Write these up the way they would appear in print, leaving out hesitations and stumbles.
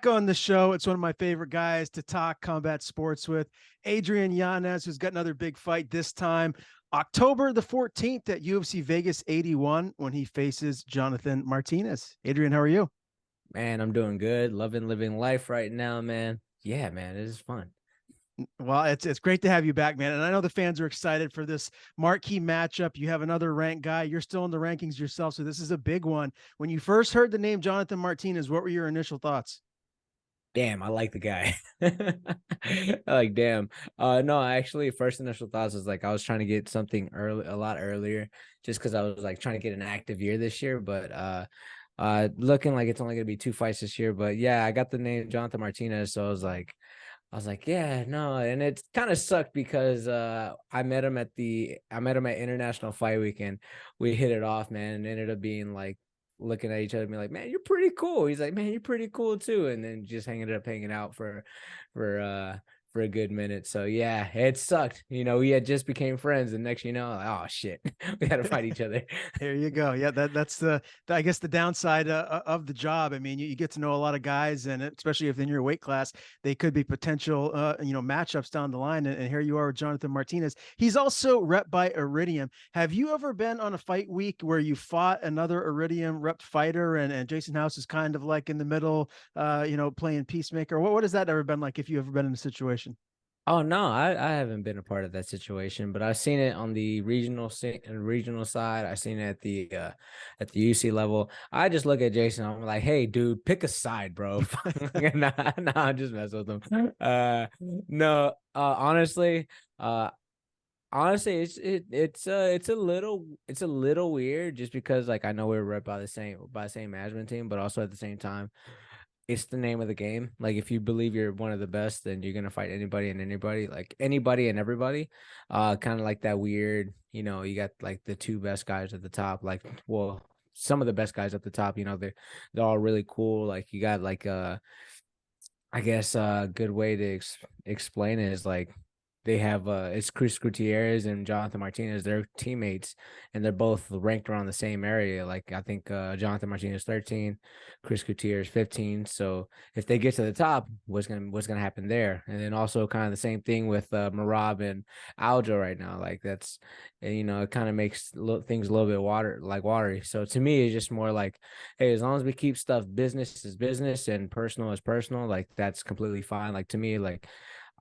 Back on the show, it's one of my favorite guys to talk combat sports with, Adrian Yanez, who's got another big fight this time, October the 14th at UFC Vegas 81 when he faces Jonathan Martinez. Adrian, how are you? Man, I'm doing good. Loving living life right now, man. Yeah, man, it is fun. Well, it's great to have you back, man. And I know the fans are excited for this marquee matchup. You have another ranked guy. You're still in the rankings yourself, so this is a big one. When you first heard the name Jonathan Martinez, what were your initial thoughts? Damn, I like the guy. I like damn. No, actually, first initial thoughts was like I was trying to get something early, a lot earlier, just because I was like trying to get an active year this year. But looking like it's only gonna be 2 fights this year. But yeah, I got the name Jonathan Martinez, so I was like, yeah, no, and it kind of sucked because I met him at International Fight Weekend. We hit it off, man, and ended up being like looking at each other and be like, man, you're pretty cool. He's like, man, you're pretty cool too. And then just ended up hanging out for uh for a good minute. So yeah, it sucked. We had just became friends, and next like, oh shit, we had to fight each other. There you go. Yeah, that's I guess the downside of the job. I mean, you get to know a lot of guys, and especially if in your weight class, they could be potential, matchups down the line. And here you are with Jonathan Martinez. He's also rep by Iridium. Have you ever been on a fight week where you fought another Iridium rep fighter, and Jason House is kind of like in the middle, playing peacemaker? What has that ever been like? If you ever been in a situation? Oh no, I haven't been a part of that situation, but I've seen it on the regional side. I've seen it at the UC level. I just look at Jason. I'm like, hey, dude, pick a side, bro. Nah, I'm just messing with him. No, uh, honestly, it's a little weird just because like I know we're rep by the same management team, but also at the same time it's the name of the game. Like if you believe you're one of the best, then you're gonna fight anybody, like anybody and everybody. Kind of like that weird, you got like the two best guys at the top, like well, some of the best guys at the top, they're all really cool. Like you got like I guess a good way to explain it is like they have it's Chris Gutierrez and Jonathan Martinez. They're teammates, and they're both ranked around the same area. Like I think Jonathan Martinez 13, Chris Gutierrez 15. So if they get to the top, what's gonna happen there? And then also kind of the same thing with Marab and Aljo right now. Like that's it kind of makes things a little bit watery. So to me, it's just more like, hey, as long as we keep stuff business is business and personal is personal, like that's completely fine. Like to me, like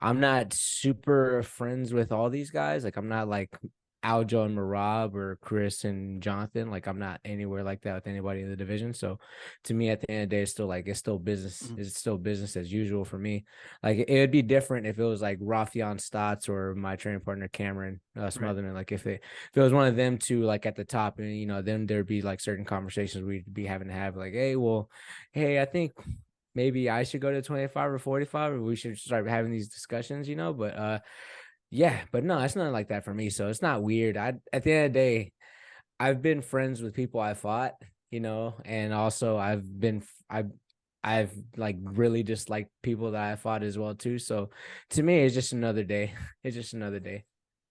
I'm not super friends with all these guys. Like I'm not like Aljo and Marab or Chris and Jonathan. Like I'm not anywhere like that with anybody in the division. So to me, at the end of the day, it's still like it's still business. Mhm. It's still business as usual for me. Like it would be different if it was like Rafion Stotts or my training partner Cameron Right. Smotherman. Like if it was one of them two, like at the top, and then there'd be like certain conversations we'd be having to have. Like, hey, I think maybe I should go to 25 or 45, or we should start having these discussions, but yeah, but no, it's not like that for me. So it's not weird. At the end of the day, I've been friends with people I fought, and also I've like really disliked people that I fought as well too. So to me, it's just another day. It's just another day.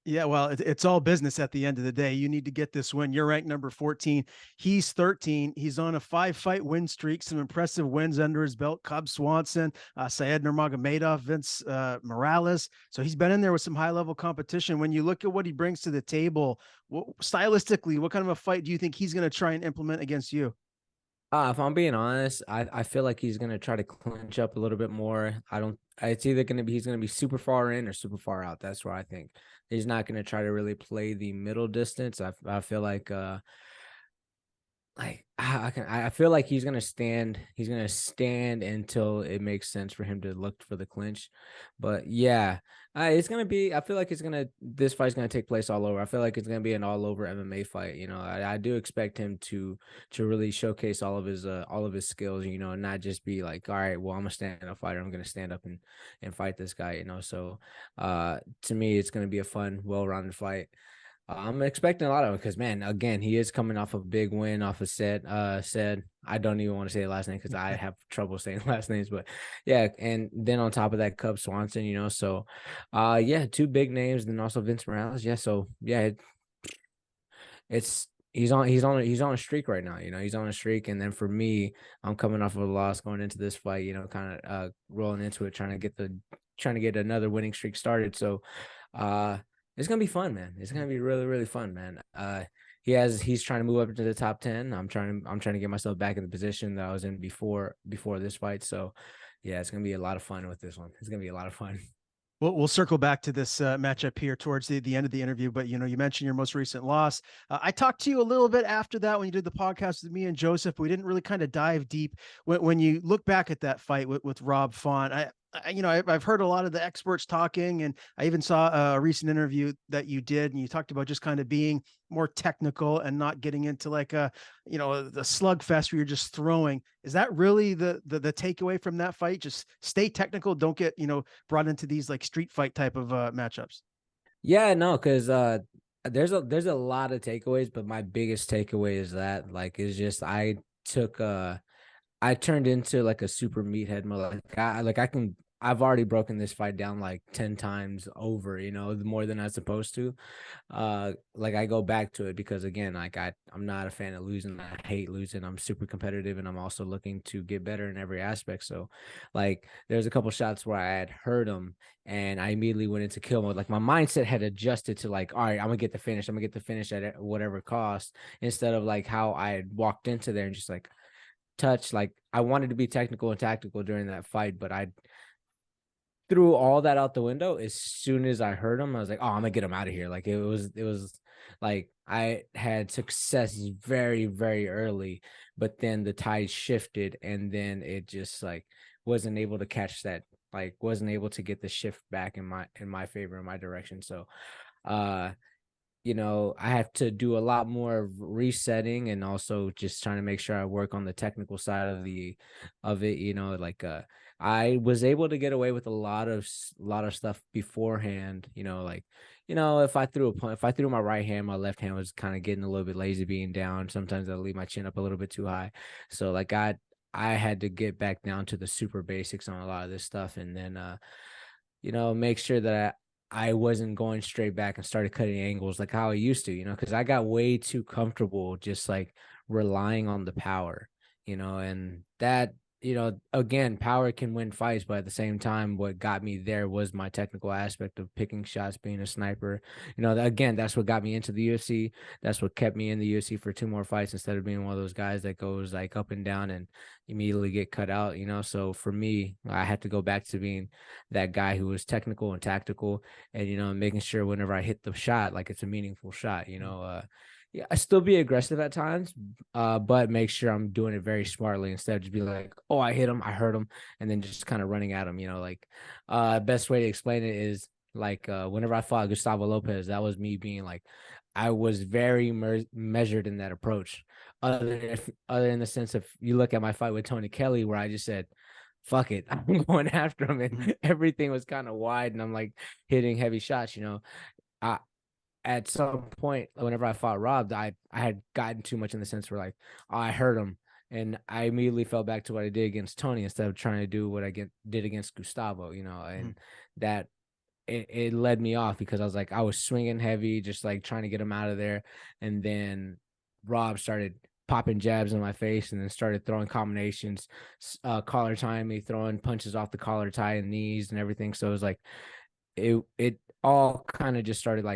Yeah, well, it's all business at the end of the day. You need to get this win. You're ranked number 14. He's 13. He's on a 5-fight win streak, some impressive wins under his belt. Cub Swanson, Syed Nurmagomedov, Vince Morales. So he's been in there with some high level competition. When you look at what he brings to the table, stylistically, what kind of a fight do you think he's going to try and implement against you? If I'm being honest, I feel like he's gonna try to clinch up a little bit more. I don't. It's either gonna be he's gonna be super far in or super far out. That's where I think he's not gonna try to really play the middle distance. I feel like I feel like he's gonna stand until it makes sense for him to look for the clinch. But yeah, it's gonna be, I feel like this fight's gonna take place all over. I feel like it's gonna be an all over MMA fight. I do expect him to really showcase all of his skills, and not just be like, all right, well, I'm a stand up fighter, I'm gonna stand up and fight this guy, so to me it's gonna be a fun, well-rounded fight. I'm expecting a lot of it because, man, again, he is coming off a big win off of said. I don't even want to say the last name because I have trouble saying last names, but yeah. And then on top of that, Cub Swanson, so yeah, two big names, then also Vince Morales. Yeah. So yeah, it's he's on a streak right now. He's on a streak. And then for me, I'm coming off of a loss going into this fight, kind of rolling into it, trying to get another winning streak started. So it's gonna be fun, man. It's gonna be really, really fun, man. He's trying to move up into the top 10. I'm trying to get myself back in the position that I was in before this fight. So yeah, it's gonna be a lot of fun with this one. It's gonna be a lot of fun. We'll circle back to this matchup here towards the end of the interview, but you mentioned your most recent loss. I talked to you a little bit after that when you did the podcast with me and Joseph. We didn't really kind of dive deep when you look back at that fight with Rob Font. I've heard a lot of the experts talking, and I even saw a recent interview that you did, and you talked about just kind of being more technical and not getting into like the slugfest where you're just throwing. Is that really the takeaway from that fight? Just stay technical, don't get brought into these like street fight type of matchups. Yeah, no, because there's a lot of takeaways, but my biggest takeaway is that is just took I turned into like a super meathead. I've already broken this fight down like 10 times over, more than I was supposed to. I go back to it because again, I'm not a fan of losing. I hate losing. I'm super competitive and I'm also looking to get better in every aspect. So there's a couple shots where I had hurt him and I immediately went into kill mode. Like my mindset had adjusted to all right, I'm gonna get the finish. I'm gonna get the finish at whatever cost, instead of like how I had walked into there and just touch. I wanted to be technical and tactical during that fight, but I threw all that out the window as soon as I heard him. I was like, oh, I'm gonna get him out of here. It was I had success very, very early, but then the tide shifted and then it just wasn't able to catch that, wasn't able to get the shift back in my favor, in my direction. So I have to do a lot more resetting and also just trying to make sure I work on the technical side of it. I was able to get away with a lot of stuff beforehand, if I threw my right hand, my left hand was kind of getting a little bit lazy being down. Sometimes I'll leave my chin up a little bit too high. So I had to get back down to the super basics on a lot of this stuff, and then make sure that I wasn't going straight back and started cutting angles like how I used to, because I got way too comfortable just relying on the power, and that, again, power can win fights, but at the same time, what got me there was my technical aspect of picking shots, being a sniper. Again, that's what got me into the UFC. That's what kept me in the UFC for 2 more fights instead of being one of those guys that goes up and down and immediately get cut out, So for me, I had to go back to being that guy who was technical and tactical and, making sure whenever I hit the shot, it's a meaningful shot, yeah, I still be aggressive at times, but make sure I'm doing it very smartly instead of just be like, oh, I hit him, I hurt him, and then just kind of running at him. Best way to explain it is whenever I fought Gustavo Lopez, that was me being I was very measured in that approach. Other in the sense of you look at my fight with Tony Kelly, where I just said, fuck it, I'm going after him, and everything was kind of wide, and I'm hitting heavy shots. I at some point, whenever I fought Rob, I had gotten too much in the sense where oh, I hurt him, and I immediately fell back to what I did against Tony instead of trying to do what I did against Gustavo, and that it led me off because I was swinging heavy, just trying to get him out of there, and then Rob started popping jabs in my face and then started throwing combinations, collar tying me, throwing punches off the collar tie and knees and everything. So it was it all kind of just started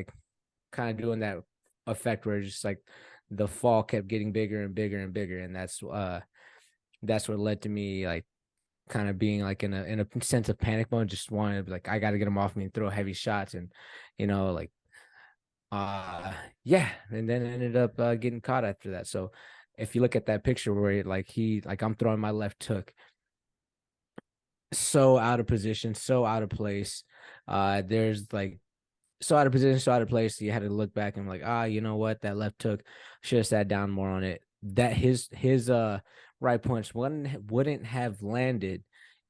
kind of doing that effect where just the fall kept getting bigger and bigger and bigger, and that's what led to me kind of being in a sense of panic mode, just wanting to be I got to get him off me and throw heavy shots, and yeah, and then ended up getting caught after that. So if you look at that picture where I'm throwing my left hook so out of position, so out of place, there's so out of position, so out of place. You had to look back and you know what? That left hook, should have sat down more on it. That his right punch wouldn't have landed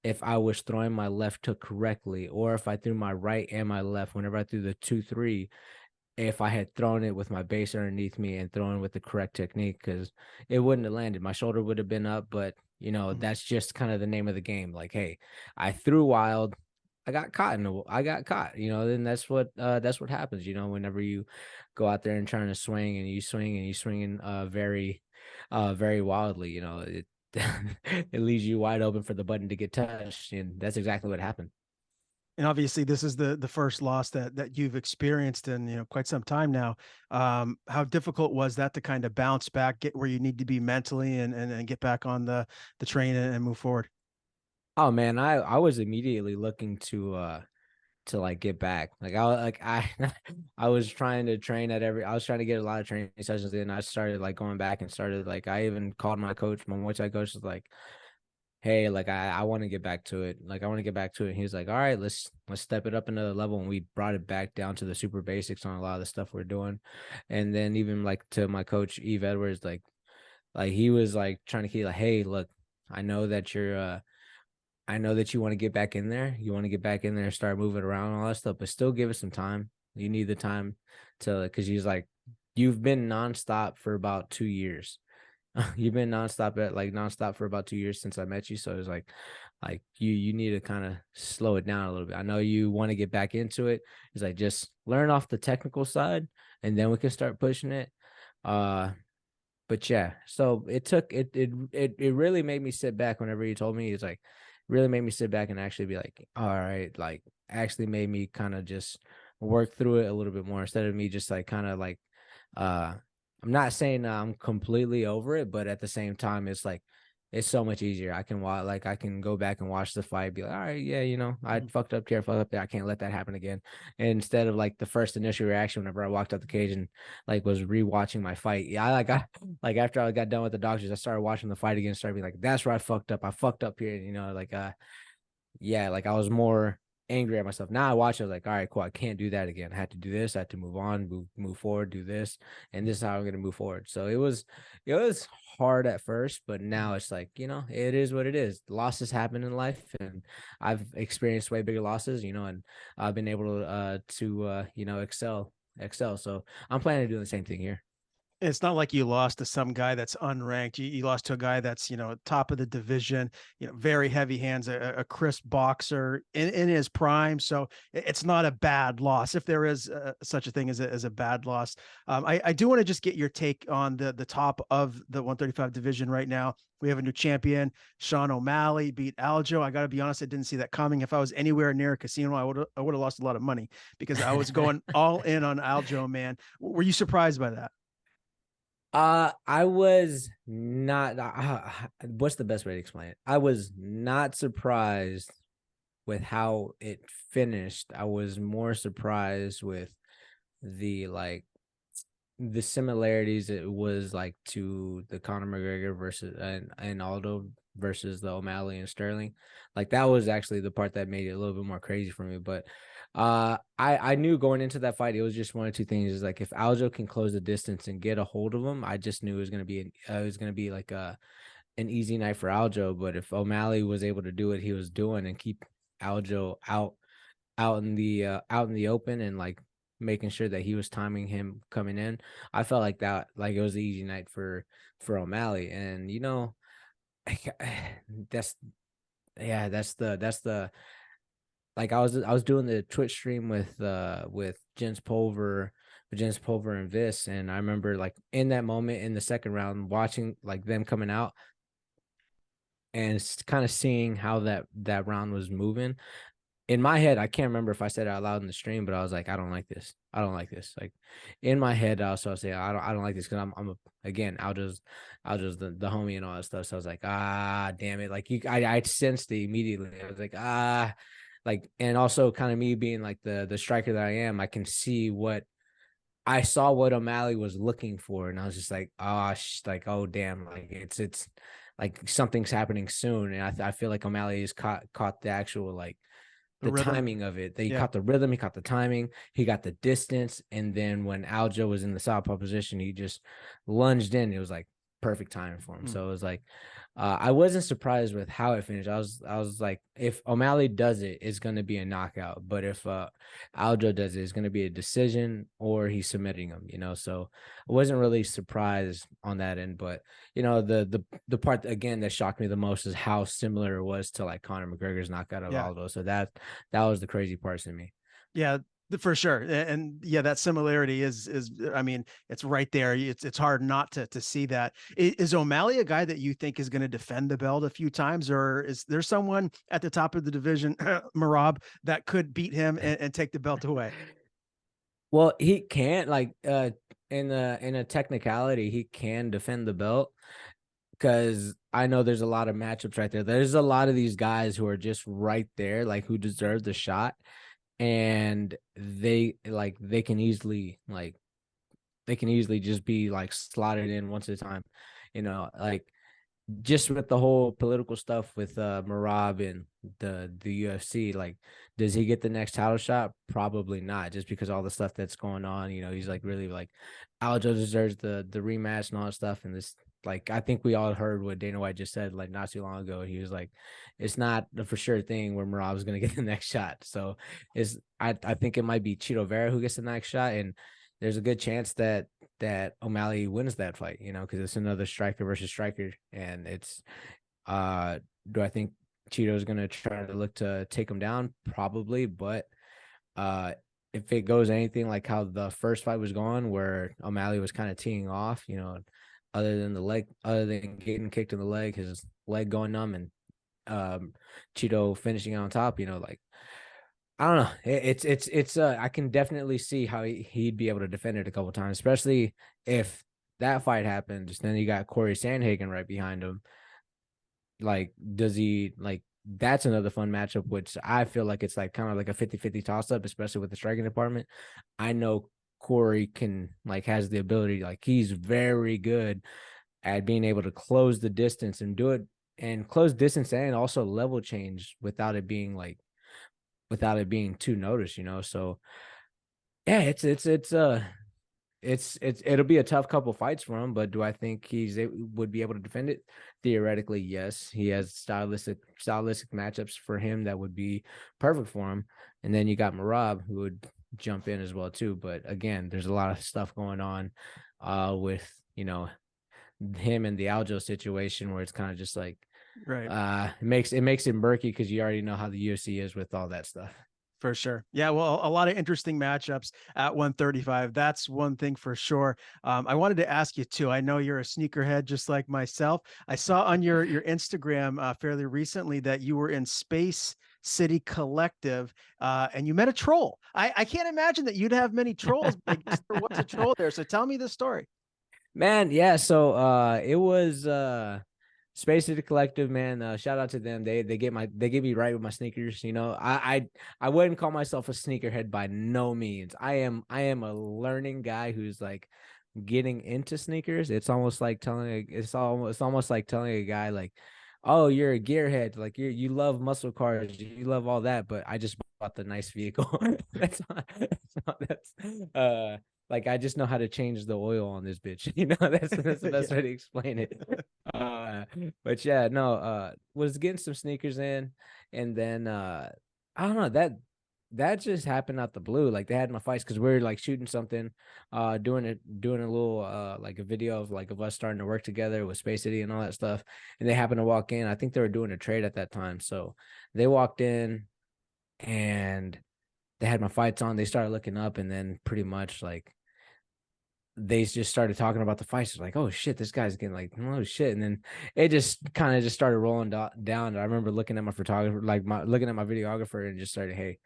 if I was throwing my left hook correctly, or if I threw my right and my left. Whenever I threw the 2-3, if I had thrown it with my base underneath me and thrown with the correct technique, because it wouldn't have landed. My shoulder would have been up, but that's just kind of the name of the game. Hey, I threw wild. I got caught I got caught, then that's what happens, whenever you go out there and trying to swing and you swinging very wildly, it it leaves you wide open for the button to get touched, and that's exactly what happened. And obviously, this is the first loss that you've experienced in quite some time now. How difficult was that to kind of bounce back, get where you need to be mentally, and get back on the train and move forward? Oh man, I was immediately looking to like get back. I was trying to train I was trying to get a lot of training sessions in. I started like going back and started like I even called my coach, my Muay Thai coach was like, hey, like I want to get back to it. Like I want to get back to it. And he was like, all right, let's step it up another level. And we brought it back down to the super basics on a lot of the stuff we're doing. And then even like to my coach Eve Edwards, like he was like trying to keep like, hey, look, I know that I know that you want to get back in there. You want to get back in there and start moving around and all that stuff, but still give it some time. You need the time to, because he's like, you've been nonstop for about 2 years. You've been nonstop for about 2 years since I met you. So it's like you need to kind of slow it down a little bit. I know you want to get back into it. It's like just learn off the technical side, and then we can start pushing it. But yeah, so it really made me sit back whenever he told me. It's like really made me sit back and actually be like, all right, like actually made me kind of just work through it a little bit more instead of me just like kind of like uh I'm not saying I'm completely over it, but at the same time it's like it's so much easier. I can go back and watch the fight, be like, all right, yeah, I Mhm. fucked up here, fucked up there. I can't let that happen again. And instead of like the first initial reaction whenever I walked out the cage and like was rewatching my fight. Yeah, I like after I got done with the doctors, I started watching the fight again, started being like, that's where I fucked up. I fucked up here, yeah, like I was more angry at myself. Now I watch, I was like, all right, cool. I can't do that again. I had to do this. I had to move on, move forward, do this, and this is how I'm gonna move forward. So it was hard at first, but now it's like it is what it is. Losses happen in life, and I've experienced way bigger losses, and I've been able to excel. So I'm planning to do the same thing here. It's not like you lost to some guy that's unranked. You lost to a guy that's, top of the division, very heavy hands, a crisp boxer in his prime. So it's not a bad loss, if there is such a thing as a bad loss. I do want to just get your take on the top of the 135 division right now. We have a new champion. Sean O'Malley beat Aljo. I got to be honest, I didn't see that coming. If I was anywhere near a casino, I would have lost a lot of money because I was going all in on Aljo, man. Were you surprised by that? I was not. What's the best way to explain it? I was not surprised with how it finished. I was more surprised with the like the similarities it was like to the Conor McGregor versus and Aldo versus the O'Malley and Sterling. Like that was actually the part that made it a little bit more crazy for me. But I knew going into that fight it was just one or two things. Is like if Aljo can close the distance and get a hold of him, I just knew it was gonna be like an easy night for Aljo. But if O'Malley was able to do what he was doing and keep Aljo out in the open and like making sure that he was timing him coming in. I felt like that like it was an easy night for O'Malley. And that's that's the like I was doing the Twitch stream with Jens Pulver and Vis, and I remember like in that moment in the second round watching like them coming out and kind of seeing how that round was moving in my head. I can't remember if I said it out loud in the stream, but I was like, I don't like this. I don't like this. Like in my head, I was saying, I don't like this because again, I'll just the homie and all that stuff. So I was like, damn it. Like I sensed it immediately. I was like, like, and also kind of me being like the striker that I am, I saw what O'Malley was looking for, and I was just like, like, oh damn, like it's like something's happening soon, and I feel like O'Malley has caught the actual like The the rhythm. timing of it. He Yeah. caught the rhythm, he caught the timing, he got the distance, and then when Aljo was in the southpaw position, he just lunged in. It was like perfect timing for him. Mm. So it was like, I wasn't surprised with how it finished. I was like, if O'Malley does it, it's going to be a knockout. But if Aljo does it, it's going to be a decision or he's submitting him. So I wasn't really surprised on that end. But the part again that shocked me the most is how similar it was to like Conor McGregor's knockout of Yeah. Aldo. So that was the crazy part to me. Yeah, for sure. And yeah, that similarity is I mean, it's right there. It's hard not to see that. Is O'Malley a guy that you think is going to defend the belt a few times, or is there someone at the top of the division, Marab, that could beat him and take the belt away? Well, he can't in a technicality, he can defend the belt because I know there's a lot of matchups right there. There's a lot of these guys who are just right there, like who deserve the shot, and they can easily just be like slotted in once at a time, like just with the whole political stuff with Marab and the UFC, like, does he get the next title shot? Probably not, just because all the stuff that's going on. He's like really like Aljo deserves the rematch and all that stuff. And this, like, I think we all heard what Dana White just said like not too long ago. He was like, it's not the for sure thing where Marab's gonna get the next shot. So I think it might be Chito Vera who gets the next shot, and there's a good chance that O'Malley wins that fight, because it's another striker versus striker. And it's, do I think Cheeto's going to try to look to take him down? Probably. But if it goes anything like how the first fight was going, where O'Malley was kind of teeing off, other than getting kicked in the leg, his leg going numb, and Cheeto finishing on top, like, I don't know. It's I can definitely see how he'd be able to defend it a couple times, especially if that fight happens. Then you got Corey Sandhagen right behind him. Like, does he like that's another fun matchup, which I feel like it's like kind of like a 50-50 toss up, especially with the striking department. I know Corey has the ability, like he's very good at being able to close the distance and do it and close distance and also level change without it being too noticed, So yeah, it'll be a tough couple fights for him, but do I think would be able to defend it? Theoretically, yes. He has stylistic matchups for him that would be perfect for him. And then you got Marab, who would jump in as well too. But again, there's a lot of stuff going on with him and the Aljo situation, where it's kind of just like, Right. It makes it murky because you already know how the UFC is with all that stuff. For sure. Yeah. Well, a lot of interesting matchups at 135. That's one thing for sure. I wanted to ask you too. I know you're a sneakerhead just like myself. I saw on your Instagram fairly recently that you were in Space City Collective and you met a troll. I can't imagine that you'd have many trolls. I guess there was a troll there. So tell me the story. Man, yeah. So it was Space City Collective, man. Shout out to them. They get me right with my sneakers. I wouldn't call myself a sneakerhead by no means. I am a learning guy who's like getting into sneakers. It's almost like telling a guy like, oh, you're a gearhead, like you love muscle cars, you love all that, but I just bought the nice vehicle. That's like, I just know how to change the oil on this bitch. That's the best way to explain it. But yeah, no, was getting some sneakers in, and then I don't know, that just happened out the blue. Like, they had my fights because we were like shooting something, doing a little like a video of us starting to work together with Space City and all that stuff. And they happened to walk in. I think they were doing a trade at that time. So they walked in and they had my fights on. They started looking up, and then pretty much like they just started talking about the fights. Like, oh shit, this guy's getting like, oh shit. And then it just kind of just started rolling down. I remember looking at my photographer, looking at my videographer, and just started, hey,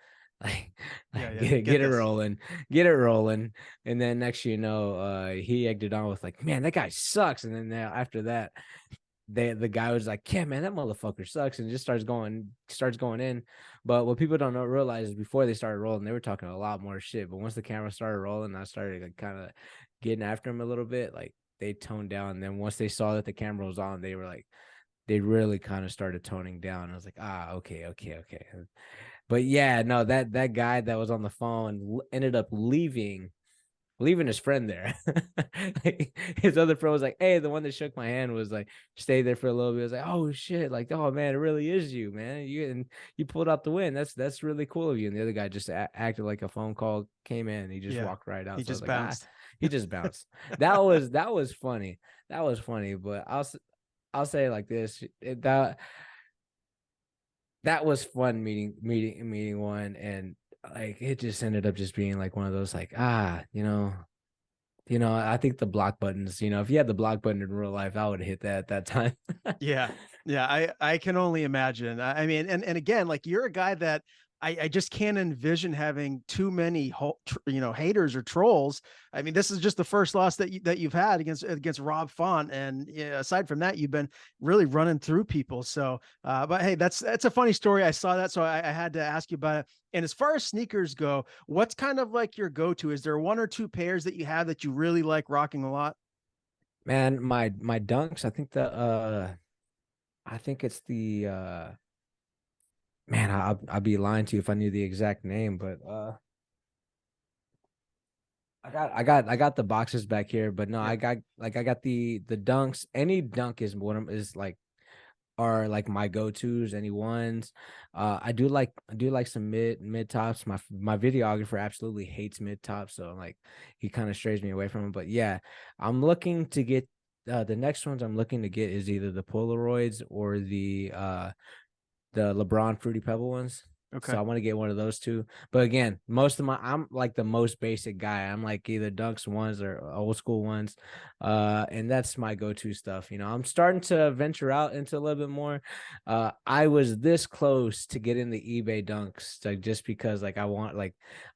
like, get it rolling, get it rolling. And then next, he egged it on with like, man, that guy sucks. And then after that, the guy was like, yeah, man, that motherfucker sucks, and just starts going in. But what people don't realize is before they started rolling, they were talking a lot more shit. But once the camera started rolling, I started like, kind of getting after him a little bit. Like, they toned down. And then once they saw that the camera was on, they were like, they really kind of started toning down. I was like, okay. But yeah, no, that guy that was on the phone ended up leaving leaving his friend there. Like, his other friend was like, "Hey," the one that shook my hand was like, stayed there for a little bit. I was like, "Oh shit!" Like, "Oh man, it really is you, man. You pulled out the win. That's really cool of you." And the other guy just acted like a phone call came in. And he just Yeah. walked right He out. So I was just like, ah, bounced. he just bounced. That was funny. That was funny. But I'll say it like this: that was fun meeting one, and like it just ended up just being like one of those like I think the block buttons, if you had the block button in real life, I would hit that at that time. Yeah. Yeah. I can only imagine. I mean, and again, like you're a guy that I just can't envision having too many haters or trolls. I mean, this is just the first loss that you've had against Rob Font, and yeah, aside from that, you've been really running through people. So, but hey, that's a funny story. I saw that, so I had to ask you about it. And as far as sneakers go, what's kind of like your go-to? Is there one or two pairs that you have that you really like rocking a lot? Man, my dunks, I think it's the man, I'd be lying to you if I knew the exact name, but I got the boxes back here, but no, Yeah. I got the dunks. Any dunk is like are like my go-tos, any ones. I do like some mid tops. My videographer absolutely hates mid tops, so like he kind of strays me away from them. But yeah, I'm looking to get the next ones I'm looking to get is either the Polaroids or the LeBron Fruity Pebble ones. So Okay. I want to get one of those two. But again, I'm like the most basic guy. I'm like either Dunks ones or old school ones. And that's my go-to stuff. I'm starting to venture out into a little bit more. I was this close to getting the eBay Dunks, like just because I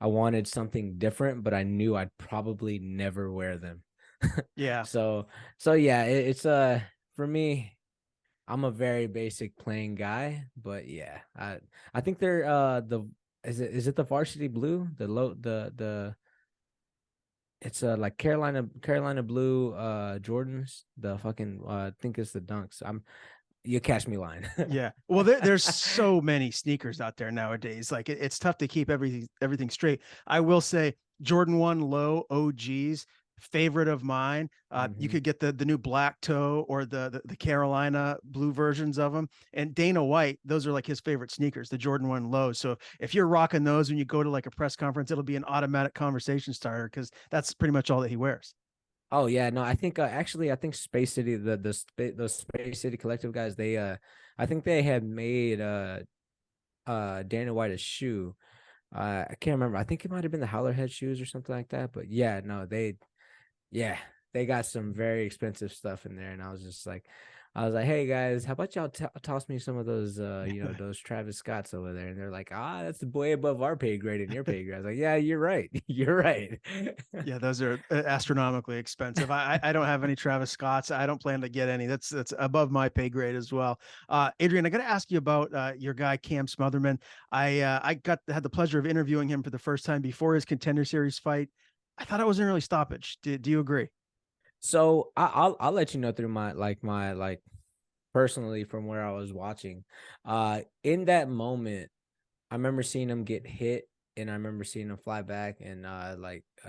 wanted something different, but I knew I'd probably never wear them. Yeah. So yeah, it's for me, I'm a very basic plain guy, but yeah, I think they're the is it the varsity blue? The low the it's like Carolina blue Jordans, the fucking I think it's the dunks. You catch me lying. Yeah. Well, there's so many sneakers out there nowadays. Like it's tough to keep everything straight. I will say Jordan 1 low OGs, favorite of mine. You Hmm. could get the new black toe or the Carolina blue versions of them. And Dana White, those are like his favorite sneakers, the Jordan 1 low. So if you're rocking those when you go to like a press conference, it'll be an automatic conversation starter because that's pretty much all that he wears. Oh yeah, no, I think actually I think Space City those Space City Collective guys I think they had made Dana White a shoe. I can't remember. I think it might have been the Howler Head shoes or something like that. But yeah, no, yeah, they got some very expensive stuff in there, and I was like, hey guys, how about y'all toss me some of those, those Travis Scotts over there? And they're like, that's way above our pay grade and your pay grade. I was like, yeah, you're right, you're right. Yeah, those are astronomically expensive. I don't have any Travis Scotts. I don't plan to get any. That's above my pay grade as well. Adrian, I got to ask you about your guy Cam Smotherman. I had the pleasure of interviewing him for the first time before his Contender Series fight. I thought it was an early stoppage. Do you agree? So I'll let you know through my personally from where I was watching. In that moment, I remember seeing him get hit, and I remember seeing him fly back, and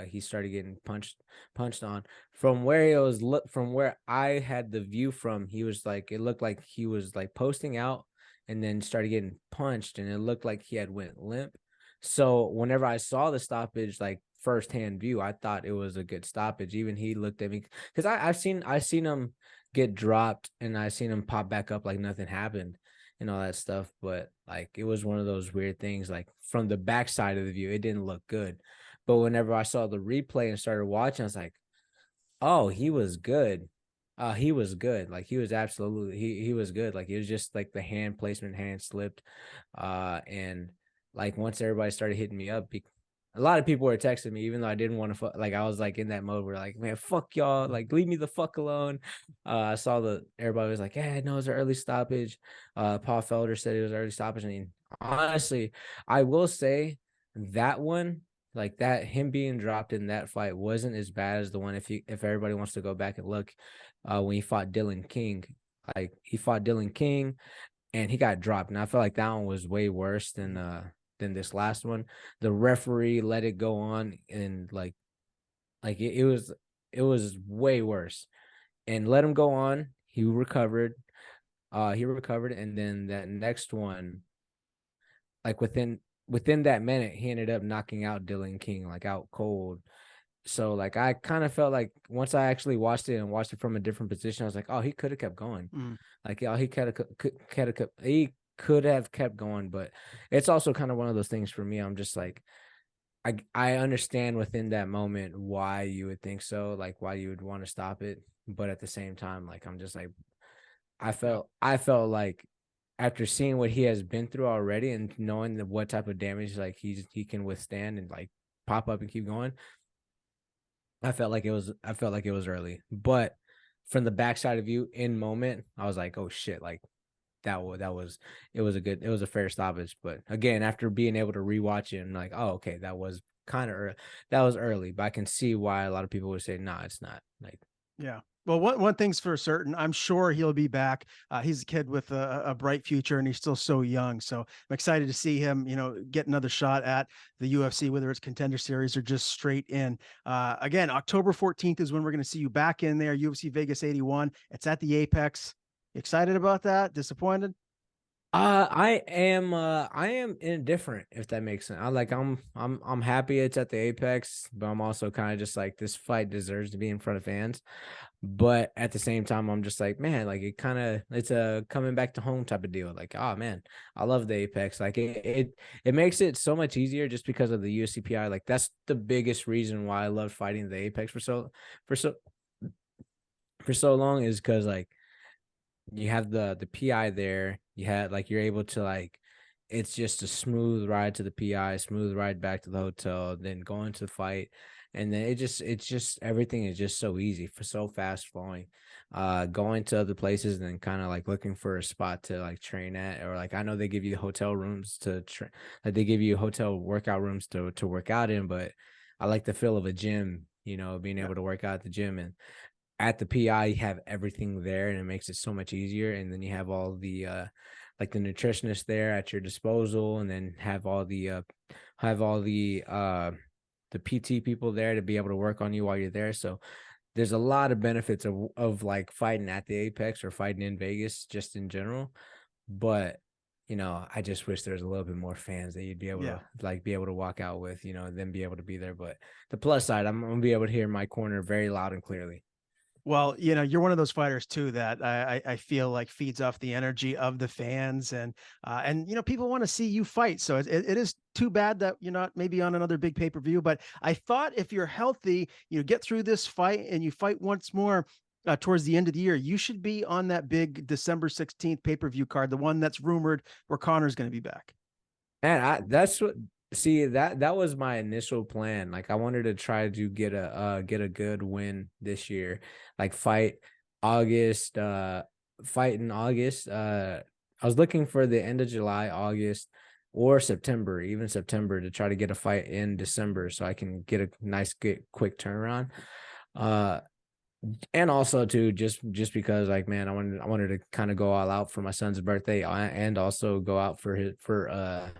he started getting punched on. From where I had the view from, he was like it looked like he was like posting out, and then started getting punched, and it looked like he had went limp. So whenever I saw the stoppage, like firsthand view, I thought it was a good stoppage. Even he looked at me because I've seen him get dropped, and I seen him pop back up like nothing happened and all that stuff. But like it was one of those weird things. Like from the backside of the view, it didn't look good. But whenever I saw the replay and started watching, I was like, oh, he was good. He was good. Like he was absolutely he was good. Like it was just like the hand placement, hand slipped. And like once everybody started hitting me up, a lot of people were texting me, even though I didn't want to like I was like in that mode where like, man, fuck y'all, like leave me the fuck alone. I saw everybody was like, yeah, no, it's an early stoppage. Paul Felder said it was early stoppage. I mean, honestly, I will say that one, like that, him being dropped in that fight wasn't as bad as the one if everybody wants to go back and look, when he fought Dylan King. Like he fought Dylan King and he got dropped. And I felt like that one was way worse than this last one. The referee let it go on, and like Like it was way worse. And let him go on. He recovered. And then that next one, like within that minute, he ended up knocking out Dylan King, like out cold. So like I kind of felt like once I actually watched it and watched it from a different position, I was like, oh, he could have kept going. Mm. Like, oh, he could have kept going, but it's also kind of one of those things for me. I'm just like, I understand within that moment why you would think so, like why you would want to stop it, but at the same time, like I'm just like, Yeah. I felt like after seeing what he has been through already and knowing what type of damage like he can withstand and like pop up and keep going, I felt like it was early. But from the backside of you in moment, I was like, oh shit, like that was it was a fair stoppage. But again, after being able to rewatch it, I'm like, oh okay, that was kind of early. That was early, but I can see why a lot of people would say, nah, it's not. Like, Yeah. Well, one thing's for certain. I'm sure he'll be back. He's a kid with a bright future, and he's still so young. So I'm excited to see him, get another shot at the UFC, whether it's Contender Series or just straight in. Again, October 14th is when we're going to see you back in there. UFC Vegas 81. It's at the Apex. Excited about that? Disappointed? I am indifferent, if that makes sense. I'm happy it's at the Apex, but I'm also kind of just like this fight deserves to be in front of fans. But at the same time, I'm just like, man, like it's a coming back to home type of deal. Like, oh man, I love the Apex. Like it makes it so much easier just because of the USCPI. Like that's the biggest reason why I love fighting the Apex for so for so long is because like you have the PI there. You had like you're able to like it's just a smooth ride to the PI, smooth ride back to the hotel, then go into the fight. And then it's just everything is just so easy for so fast flowing. Going to other places and then kind of like looking for a spot to like train at, or like I know they give you hotel rooms to train, like they give you hotel workout rooms to work out in, but I like the feel of a gym, being Yeah. able to work out at the gym. And at the PI, you have everything there and it makes it so much easier. And then you have all the like the nutritionist there at your disposal, and then have all the PT people there to be able to work on you while you're there. So there's a lot of benefits of like fighting at the Apex or fighting in Vegas just in general. But I just wish there was a little bit more fans that you'd be able Yeah. to like be able to walk out with, and then be able to be there. But the plus side, I'm gonna be able to hear my corner very loud and clearly. Well, you're one of those fighters too that I feel like feeds off the energy of the fans, and people want to see you fight. So it is too bad that you're not maybe on another big pay-per-view. But I thought if you're healthy, you get through this fight and you fight once more towards the end of the year, you should be on that big December 16th pay-per-view card, the one that's rumored where Connor's going to be back. And that's what see that was my initial plan. Like I wanted to try to get a good win this year. Like August, fight in August. I was looking for the end of July, August, or September, even September, to try to get a fight in December so I can get a nice quick turnaround. Uh and also too just because like man I wanted to kind of go all out for my son's birthday and also go out for his for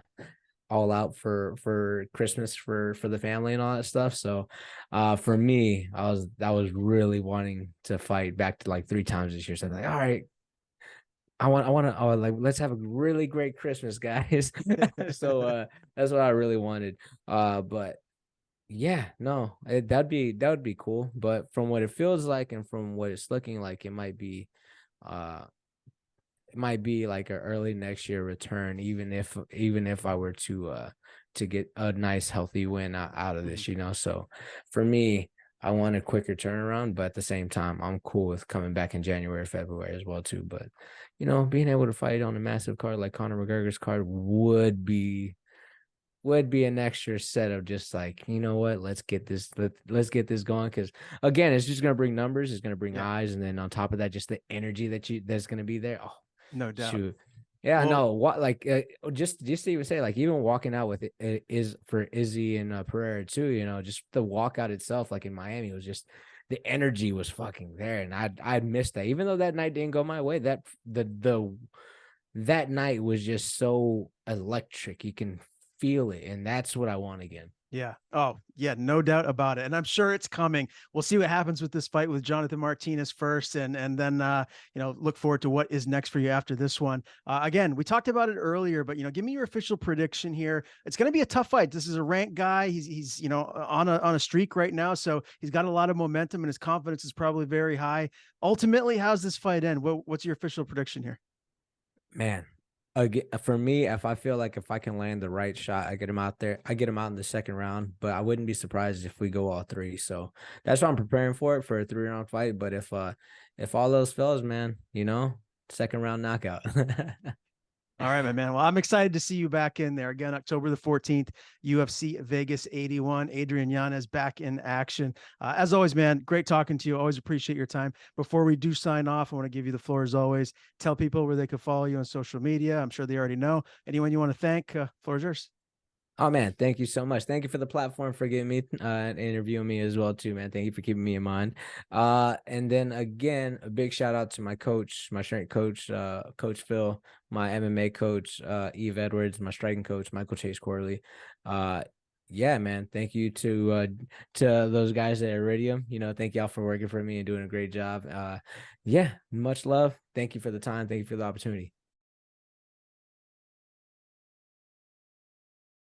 all out for Christmas for the family and all that stuff. So for me, I was really wanting to fight back to like 3 times this year. So I'm like, all right, I want like let's have a really great Christmas, guys. So that's what I really wanted. But yeah, no, that would be cool. But from what it feels like and from what it's looking like, uh it might be like an early next year return, even if I were to get a nice healthy win out of Mhm. this. So for me, I want a quicker turnaround, but at the same time, I'm cool with coming back in January, February as well too. But being able to fight on a massive card like Conor McGregor's card would be an extra set of just like, what, let's get this going. Cause again, it's just gonna bring numbers, it's gonna bring Yeah, eyes, and then on top of that, just the energy that's gonna be there. Oh, no doubt. shoot. Yeah, Well, no, what like just to even say, like even walking out with it is for Izzy and Pereira too, just the walkout itself, like in Miami, was just the energy was fucking there. And I missed that. Even though that night didn't go my way, that night was just so electric. You can feel it, and that's what I want again. Yeah. Oh, yeah, no doubt about it. And I'm sure it's coming. We'll see what happens with this fight with Jonathan Martinez first, and then look forward to what is next for you after this one. Again, we talked about it earlier, but give me your official prediction here. It's going to be a tough fight. This is a ranked guy. He's on a streak right now, so he's got a lot of momentum, and his confidence is probably very high. Ultimately, how's this fight end? What's your official prediction here? Man, again, for me, if I feel like if I can land the right shot, I get him out there. I get him out in the second round, but I wouldn't be surprised if we go all three. So that's why I'm preparing for it, for a 3-round fight. But if all else fails, man, second round knockout. All right, my man. Well, I'm excited to see you back in there again, October the 14th, UFC Vegas 81. Adrian Yanez back in action. As always, man, great talking to you. Always appreciate your time. Before we do sign off, I want to give you the floor as always. Tell people where they can follow you on social media. I'm sure they already know. Anyone you want to thank, floor is yours. Oh man, thank you so much. Thank you for the platform for giving me and interviewing me as well too, man. Thank you for keeping me in mind. And then again, a big shout out to my coach, my strength coach, Coach Phil, my MMA coach, Eve Edwards, my striking coach, Michael Chase Corley. Yeah, man. Thank you to those guys at Iridium. Thank y'all for working for me and doing a great job. Yeah, much love. Thank you for the time. Thank you for the opportunity.